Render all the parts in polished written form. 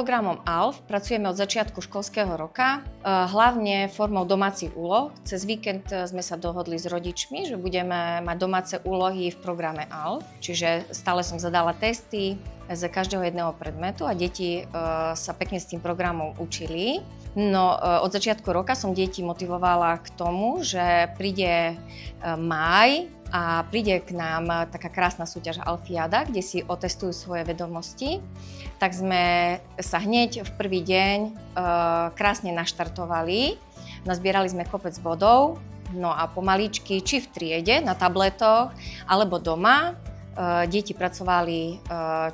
programom ALF pracujeme od začiatku školského roka, hlavne formou domácich úloh. Cez víkend sme sa dohodli s rodičmi, že budeme mať domáce úlohy v programe ALF, čiže stále som zadala testy z každého jedného predmetu a deti sa pekne s tým programom učili. No od začiatku roka som deti motivovala k tomu, že príde máj a príde k nám taká krásna súťaž Alfiada, kde si otestujú svoje vedomosti. Tak sme sa hneď v prvý deň krásne naštartovali, nazbierali sme kopec bodov, no a pomaličky, či v triede, na tabletoch, alebo doma, deti pracovali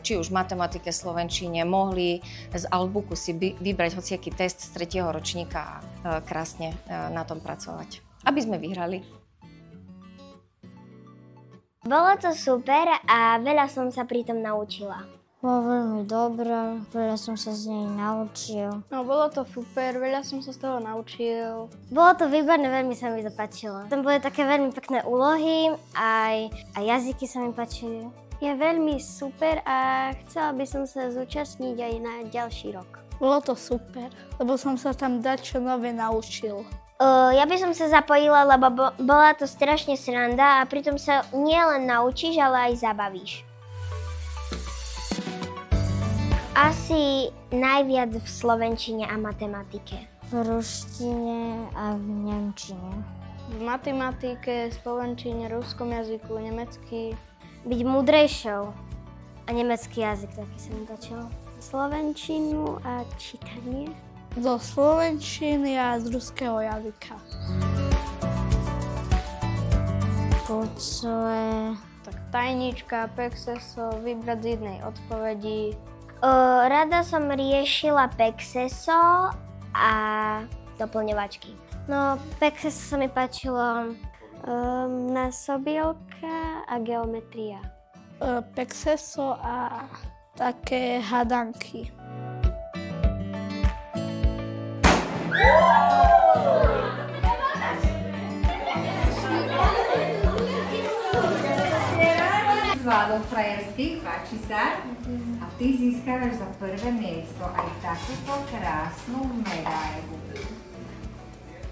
či už v matematike, slovenčine, mohli z Outbooku si vybrať hociaký test z 3. ročníka a krásne na tom pracovať, aby sme vyhrali. Bolo to super a veľa som sa pri tom naučila. Bolo veľmi dobré, veľa som sa z nej naučil. No, bolo to super, veľa som sa z toho naučil. Bolo to výborné, veľmi sa mi to páčilo. Tam boli také veľmi pekné úlohy, aj jazyky sa mi páčili. Je veľmi super a chcela by som sa zúčastniť aj na ďalší rok. Bolo to super, lebo som sa tam dačo nové naučil. Ja by som sa zapojila, lebo bola to strašne sranda a pritom sa nielen naučíš, ale aj zabavíš. Asi najviac v slovenčine a matematike. V ruštine a v nemčine. V matematike, slovenčine, ruskom jazyku, nemecky. Byť múdrejšou. A nemecký jazyk taký sa mi páčil. Slovenčinu a čítanie. Zo slovenčiny a z ruského jazyka. Pucle. Tak tajnička, pexeso, vybrať z jednej odpovedi. Rada som riešila pexeso a doplňovačky. No, pexeso sa mi páčilo násobielka a geometria. Pexeso a také hadanky. Zvládol frajerských, páči sa? A ty získavaš za prvé miesto aj takúto krásnu medailu.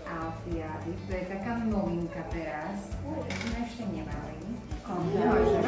Alfiady, to je taká novinka teraz. Sme ešte nemali. Môže,